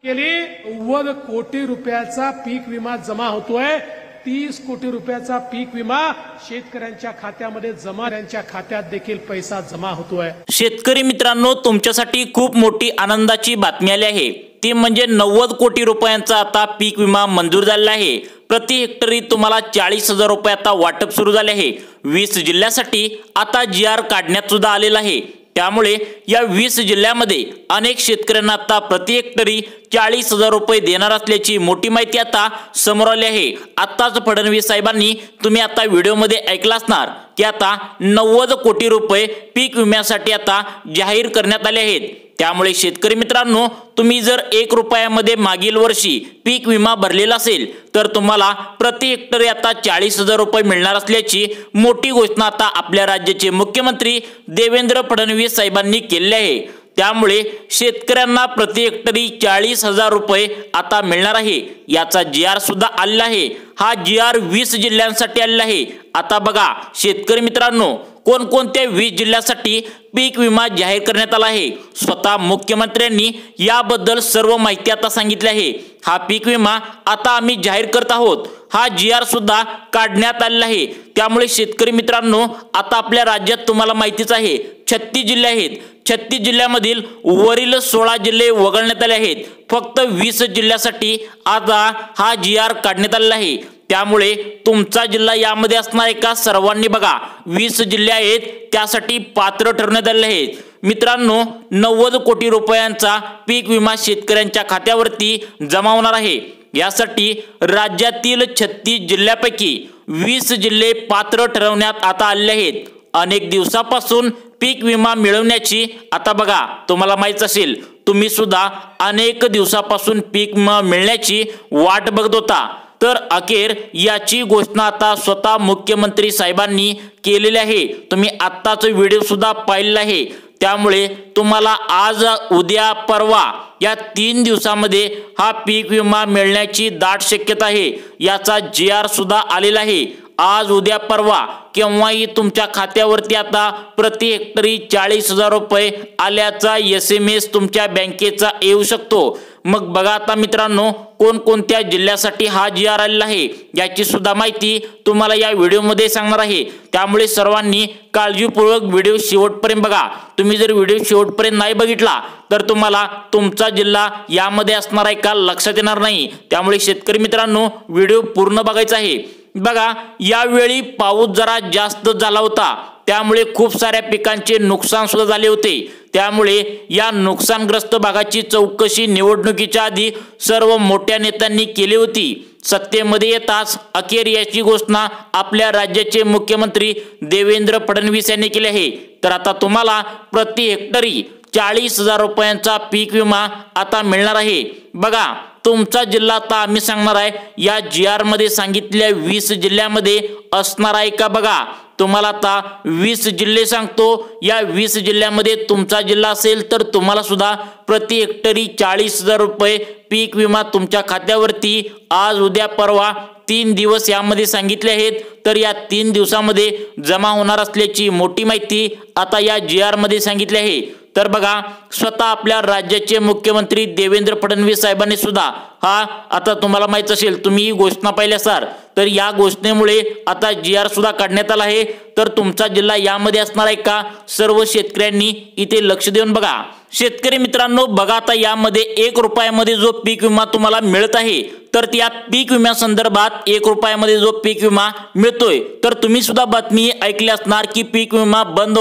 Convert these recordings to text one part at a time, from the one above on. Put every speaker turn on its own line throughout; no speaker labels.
गेली 90 कोटी रुपयाचा पीक विमा जमा होतोय। 30 कोटी रुपयाचा पीक विमा शेतकऱ्यांच्या खात्यामध्ये जमा, त्यांच्या खात्यात देखील पैसा जमा होतोय।
शेतकरी मित्रांनो, तुमच्यासाठी खूप मोठी आनंदाची बातमी आली आहे। ती म्हणजे 90 कोटी रुपयांचा आता पीक विमा मंजूर झालेला आहे। प्रति हेक्टरी तुम्हाला 40,000 रुपये आता वाटप सुरू झाले आहे। 20 जिल्ह्यासाठी आता GR काढण्यात सुद्धा आलेला आहे। त्यामुळे या 20 जिल्ह्यामध्ये अनेक शेतकऱ्यांना आता प्रति हेक्टरी 40,000 रुपये देणार असल्याची मोठी माहिती आता समोर आली आहे। आताच फडणवीस साहेबांनी तुम्ही आता व्हिडिओमध्ये ऐकलं असणार की आता 90 कोटी रुपये पीक विम्यासाठी आता जाहीर करण्यात आले आहेत। त्यामुळे शेतकरी मित्रांनो, तुम्ही जर 1 रुपयामध्ये मागील वर्षी पीक विमा भरलेला असेल तर तुम्हाला प्रति हेक्टरी आता 40,000 रुपये मिळणार असल्याची मोठी घोषणा आता आपल्या राज्याचे मुख्यमंत्री देवेंद्र फडणवीस साहेबांनी केली आहे। त्यामुळे शेतकऱ्यांना प्रति हेक्टरी 40,000 रुपये आता मिळणार आहे। याचा GR सुद्धा आलेला आहे। हा GR 20 जिल्ह्यांसाठी आलेला आहे। आता बघा शेतकरी मित्रांनो, कोणकोणत्या 20 जिल्ह्यासाठी पीक विमा जाहीर करण्यात आला आहे। स्वतः मुख्यमंत्र्यांनी याबद्दल सर्व माहिती आता सांगितली आहे। हा पीक विमा आता आम्ही जाहीर करत आहोत। हा GR सुद्धा काढण्यात आलेला आहे। त्यामुळे शेतकरी मित्रांनो, आता आपल्या राज्यात तुम्हाला माहितीच आहे 36 जिल्हे आहेत। 36 जिल्ह्यामधील वरील 16 जिल्हे वगळण्यात आले आहेत। फक्त 20 जिल्ह्यासाठी आता हा GR काढण्यात आलेला आहे। त्यामुळे तुमचा जिल्हा यामध्ये असणार आहे का? सर्वांनी बघा 20 जिल्हे आहेत त्यासाठी पात्र ठरवण्यात आले आहेत। मित्रांनो, 90 कोटी रुपयांचा पीक विमा शेतकऱ्यांच्या खात्यावरती जमा होणार आहे। यासाठी राज्यातील 36 जिल्ह्यापैकी 20 जिल्हे पात्र ठरवण्यात आता आले आहेत। अनेक दिवसापासून पीक विमा मिळवण्याची आता बघा तुम्हाला माहित असेल, तुम्ही सुद्धा अनेक दिवसापासून पीक विमा मिळण्याची वाट बघत होता। तर अखेर याची घोषणा आता स्वतः मुख्यमंत्री साहेबांनी केलेली आहे। तुम्ही आत्ताच व्हिडिओ सुद्धा पाहिलेला आहे। त्यामुळे तुम्हाला आज, उद्या, परवा या 3 दिवसामध्ये हा पीक विमा मिळण्याची दाट शक्यता आहे। याचा GR सुद्धा आलेला आहे। आज, उद्या, परवा केव्हाही तुमच्या खात्यावरती आता प्रति हेक्टरी 40,000 रुपये आल्याचा SMS तुमच्या बँकेचा येऊ शकतो। मग बघा आता मित्रांनो, कोणकोणत्या जिल्ह्यासाठी हा GR आलेला आहे याची सुद्धा माहिती तुम्हाला या व्हिडिओमध्ये सांगणार आहे। त्यामुळे सर्वांनी काळजीपूर्वक व्हिडिओ शेवटपर्यंत बघा। तुम्ही जर व्हिडिओ शेवटपर्यंत नाही बघितला तर तुम्हाला तुमचा जिल्हा यामध्ये असणार आहे का लक्षात येणार नाही। त्यामुळे शेतकरी मित्रांनो, व्हिडिओ पूर्ण बघायचा आहे। बघा, यावेळी पाऊस जरा जास्त झाला होता। त्यामुळे खूप साऱ्या पिकांचे नुकसान सुद्धा झाले होते। त्यामुळे या नुकसानग्रस्त भागाची चौकशी निवडणुकीच्या आधी सर्व मोठ्या नेत्यांनी केली होती। सत्तेमध्ये येताच अखेर याची घोषणा आपल्या राज्याचे मुख्यमंत्री देवेंद्र फडणवीस यांनी केली आहे। तर आता तुम्हाला प्रति हेक्टरी 40,000 रुपयांचा पीक विमा आता मिळणार आहे। बघा, तुमचा जिल्हा आता आम्ही सांगणार आहे या GR मध्ये सांगितलेल्या 20 जिल्ह्यामध्ये असणार आहे का? बघा, तुम्हाला आता 20 जिल्हे सांगतो। या 20 जिल्ह्यामध्ये तुमचा जिल्हा असेल तर तुम्हाला सुद्धा प्रति हेक्टरी 40,000 रुपये पीक विमा तुमच्या खात्यावरती आज, उद्या, परवा 3 दिवस यामध्ये सांगितले आहेत। तर या 3 दिवसामध्ये जमा होणार असल्याची मोठी माहिती आता या GR मध्ये सांगितली आहे। तर बघा, स्वतः आपल्या राज्याचे मुख्यमंत्री देवेंद्र फडणवीस साहेबांनी सुद्धा हा आता तुम्हाला माहित असेल, तुम्ही ही घोषणा पाहिली असाल, तर या घोषणेमुळे आता GR सुद्धा काढण्यात आला आहे। तर तुमचा जिल्हा यामध्ये असणार आहे का? सर्व शेतकऱ्यांनी इथे लक्ष देऊन बघा। शेतकरी मित्रांनो, बघा आता यामध्ये 1 रुपयामध्ये जो पीक विमा तुम्हाला मिळत आहे, तर त्या पीक विम्या संदर्भात 1 रुपयामध्ये जो पीक विमा मिळतोय, तर तुम्ही सुद्धा बातमी ऐकली असणार की पीक विमा बंद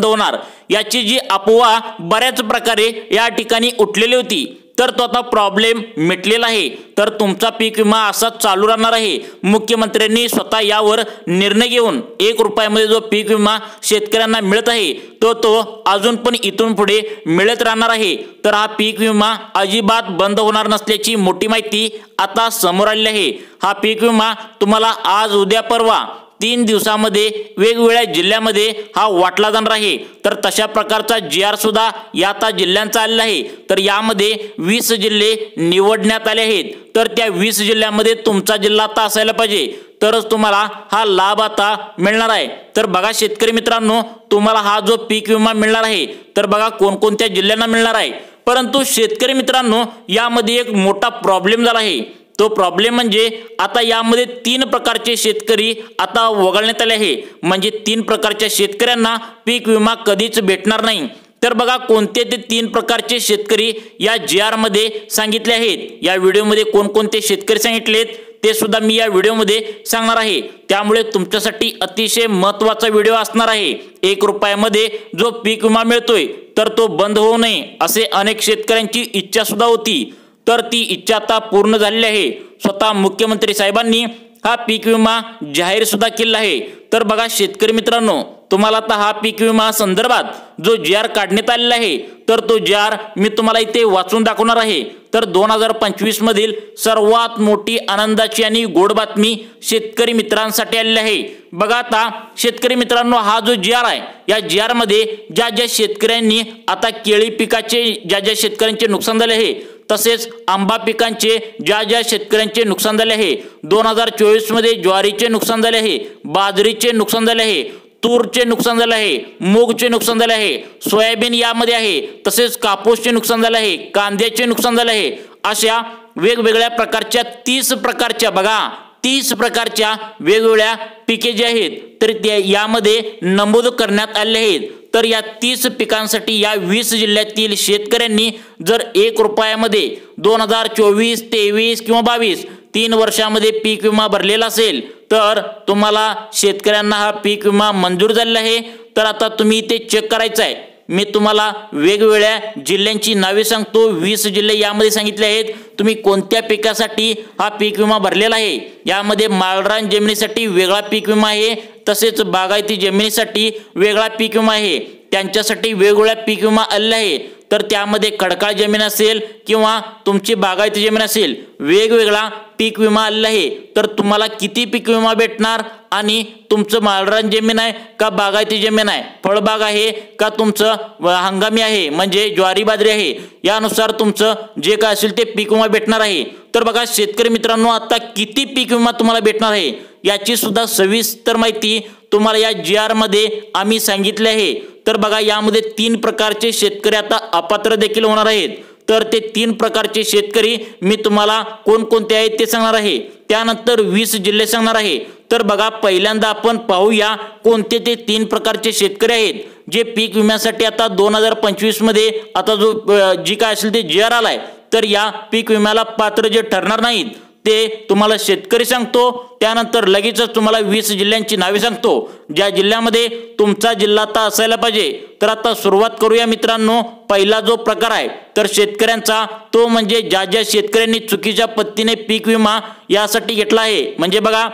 होणार याची जी अफवा बऱ्याच प्रकारे या ठिकाणी उठलेली होती। तर तो आता प्रॉब्लेम मिटलेला आहे। तर तुमचा पीक विमा असाच चालू राहणार आहे। मुख्यमंत्र्यांनी स्वतः यावर निर्णय घेऊन 1 रुपयामध्ये जो पीक विमा शेतकऱ्यांना मिळत आहे तो अजून पण इथून पुढे मिळत राहणार आहे। तर हा पीक विमा अजिबात बंद होणार नसल्याची मोठी माहिती आता समोर आली आहे। हा पीक विमा तुम्हाला आज, उद्या, परवा 3 दिवसामध्ये वेगवेगळ्या जिल्ह्यामध्ये हा वाटला जाणार आहे। तर तशा प्रकारचा GR सुद्धा या आता जिल्ह्यांचा आलेला आहे। तर यामध्ये 20 जिल्हे निवडण्यात आले आहेत। तर त्या 20 जिल्ह्यामध्ये तुमचा जिल्हा आता असायला पाहिजे, तरच तुम्हाला हा लाभ आता मिळणार आहे। तर बघा शेतकरी मित्रांनो, तुम्हाला हा जो पीक विमा मिळणार आहे तर बघा कोणकोणत्या जिल्ह्यांना मिळणार आहे। परंतु शेतकरी मित्रांनो यामध्ये एक मोठा प्रॉब्लेम झाला आहे। तो प्रॉब्लेम म्हणजे आता यामध्ये 3 प्रकारचे शेतकरी आता वगळण्यात आले आहे। म्हणजे 3 प्रकारच्या शेतकऱ्यांना पीक विमा कधीच भेटणार नाही। तर बघा कोणते ते 3 प्रकारचे शेतकरी या GR मध्ये सांगितले आहेत। या व्हिडिओमध्ये कोणकोणते शेतकरी सांगितलेत ते सुद्धा मी या व्हिडिओमध्ये सांगणार आहे। त्यामुळे तुमच्यासाठी अतिशय महत्त्वाचा व्हिडिओ असणार आहे। 1 रुपयामध्ये जो पीक विमा मिळतोय तर तो बंद होऊ नये असे अनेक शेतकऱ्यांची इच्छा सुद्धा होती। तर ती इच्छा आता पूर्ण झालेली आहे। स्वतः मुख्यमंत्री साहेबांनी हा पीक विमा जाहीर सुद्धा केला आहे। तर बघा शेतकरी मित्रांनो तुम्हाला आता हा पीक विमा संदर्भात जो GR काढण्यात आलेला आहे तर तो GR मी तुम्हाला इथे वाचून दाखवणार आहे। तर 2025 मधील सर्वात मोठी आनंदाची आणि गोड बातमी शेतकरी मित्रांसाठी आलेली आहे। बघा आता शेतकरी मित्रांनो हा जो GR आहे या GR मध्ये ज्या शेतकऱ्यांनी आता केळी पिकाचे ज्या शेतकऱ्यांचे नुकसान झाले आहे तसेच आंबा पिकांचे ज्या शेतकऱ्यांचे नुकसान झाले आहे, 2024 मध्ये ज्वारीचे नुकसान झाले आहे, बाजरीचे नुकसान झाले आहे, तूरचे नुकसान झाले आहे, मूगचे नुकसान झाले आहे, सोयाबीन यामध्ये आहे, तसेच कापूसचे नुकसान झाले आहे, कांद्याचे नुकसान झाले आहे, अशा वेगवेगळ्या प्रकारच्या 30 प्रकारच्या बघा 30 प्रकारच्या वेगवेगळ्या पिके जे आहेत तर यामध्ये नमूद करण्यात आले आहेत। तर या 30 पिकांसाठी या 20 जिल्ह्यातील शेतकऱ्यांनी जर 1 रुपयामध्ये 2024, 23 किंवा 22 3 वर्षामध्ये पीक विमा भरलेला असेल तर तुम्हाला शेतकऱ्यांना हा पीक विमा मंजूर झालेला आहे। तर आता तुम्ही ते चेक करायचं आहे। मी तुम्हाला वेगवेगळ्या जिल्ह्यांची नावे सांगतो। 20 जिल्हे यामध्ये सांगितले आहेत। तुम्ही कोणत्या पिकासाठी हा पीक विमा भरलेला आहे। यामध्ये माळरान जमिनीसाठी वेगळा पीक विमा आहे, तसेच बागायती जमिनीसाठी वेगळा पीक विमा आहे। त्यांच्यासाठी वेगवेगळा पीक विमा आलेला आहे। तर त्यामध्ये खडकाळ जमीन असेल किंवा तुमची बागायती जमीन असेल वेगवेगळा पीक विमा आलेला आहे। तर तुम्हाला किती पीक विमा भेटणार आणि तुमचं माळरान जमीन आहे का बागायती जमीन आहे, फळबाग आहे का तुमचं हंगामी आहे म्हणजे ज्वारी बाजरी आहे, यानुसार तुमचं जे काय असेल ते पीक विमा भेटणार आहे। तर बघा शेतकरी मित्रांनो आता किती पीक विमा तुम्हाला भेटणार आहे याची सुद्धा सविस्तर माहिती तुम्हाला या GR मध्ये आम्ही सांगितले आहे। तर बघा यामध्ये 3 प्रकारचे शेतकरी आता अपात्र देखील होणार आहेत। तर ते 3 प्रकारचे शेतकरी मी तुम्हाला कोणकोणते आहेत ते सांगणार आहे। त्यानंतर 20 जिल्हे सांगणार आहे। तर बघा पहिल्यांदा आपण पाहूया कोणते ते 3 प्रकारचे शेतकरी आहेत जे पीक विम्यासाठी आता 2025 मध्ये आता जो जी काय असेल ते GR आलाय तर या पीक विम्याला पात्र जे ठरणार नाहीत ते तुम्हाला शेतकरी सांगतो। त्यानंतर लगेचच तुम्हाला 20 जिल्ह्यांची नावे सांगतो ज्या जिल्ह्यामध्ये तुमचा जिल्हा आता असायला पाहिजे। तर आता सुरुवात करूया मित्रांनो। पहिला जो प्रकार आहे तर शेतकऱ्यांचा तो म्हणजे ज्या शेतकऱ्यांनी चुकीच्या पद्धतीने पीक विमा यासाठी घेतला आहे। म्हणजे बघा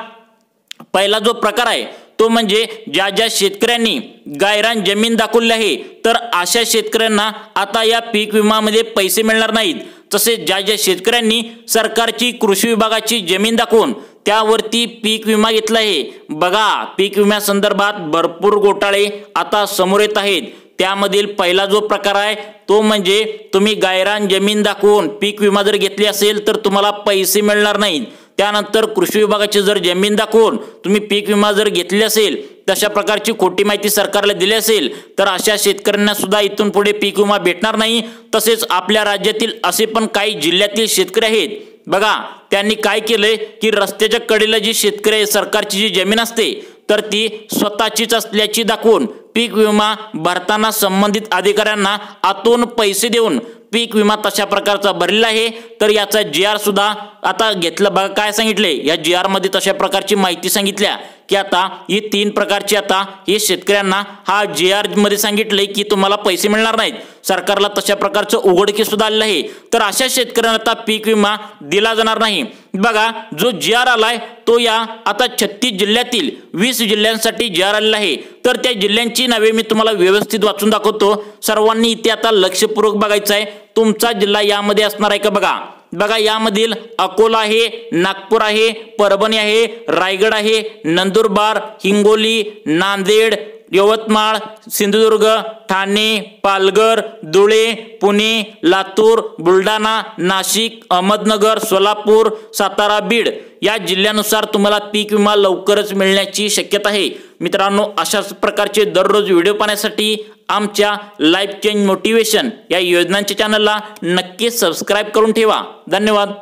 पहिला जो प्रकार आहे तो म्हणजे ज्या शेतकऱ्यांनी गायरान जमीन दाखवली आहे तर अशा शेतकऱ्यांना आता या पीक विमामध्ये पैसे मिळणार नाहीत। तसेच ज्या शेतकऱ्यांनी सरकारची कृषी विभागाची जमीन दाखवून त्यावरती पीक विमा घेतला आहे, बघा पीक विम्यासंदर्भात भरपूर घोटाळे आता समोर येत आहेत। त्यामधील पहिला जो प्रकार आहे तो म्हणजे तुम्ही गायरान जमीन दाखवून पीक विमा जर घेतली असेल तर तुम्हाला पैसे मिळणार नाहीत। त्यानंतर कृषी विभागाची जर जमीन दाखवून तुम्ही पीक विमा जर घेतली असेल तशा प्रकारची खोटी माहिती सरकारला दिली असेल तर अशा शेतकऱ्यांना सुद्धा इथून पुढे पीक विमा भेटणार नाही। तसेच आपल्या राज्यातील असे पण काही जिल्ह्यातील शेतकरी आहेत बघा त्यांनी काय केलंय की रस्त्याच्या कडेला जी शेतकरी सरकारची जी जमीन असते तर ती स्वतःचीच असल्याची दाखवून पीक विमा भरताना संबंधित अधिकाऱ्यांना आतून पैसे देऊन पीक विमा तशा प्रकारचा भरलेला आहे। तर याचा GR सुद्धा आता घेतला बघा काय सांगितले या GR मध्ये तशा प्रकारची माहिती सांगितल्या की आता ही 3 प्रकारची आता हे शेतकऱ्यांना हा GR मध्ये सांगितले की तुम्हाला पैसे मिळणार नाहीत। सरकारला तशा प्रकारचं उघडकीस सुद्धा आलेलं आहे। तर अशा शेतकऱ्यांना आता पीक विमा दिला जाणार नाही। बघा जो GR आलाय तो या आता 36 जिल्ह्यातील 20 जिल्ह्यांसाठी GR आलेला आहे। तर त्या जिल्ह्यांची नावे मी तुम्हाला व्यवस्थित वाचून दाखवतो। सर्वांनी इथे आता लक्षपूर्वक बघायचं आहे तुमचा जिल्हा यामध्ये असणार आहे का बघा। बघा यामधील अकोला आहे, नागपूर आहे, परभणी आहे, रायगड आहे, नंदुरबार, हिंगोली, नांदेड, यवतमाळ, सिंधुदुर्ग, ठाणे, पालघर, धुळे, पुणे, लातूर, बुलढाणा, नाशिक, अहमदनगर, सोलापूर, सातारा, बीड या जिल्ह्यानुसार तुम्हाला पीक विमा लवकरच मिळण्याची शक्यता आहे। मित्रांनो, अशाच प्रकारचे दररोज व्हिडिओ पाहण्यासाठी आमच्या लाईफ चेंज मोटिवेशन या योजनांच्या चॅनलला नक्की सबस्क्राईब करून ठेवा। धन्यवाद।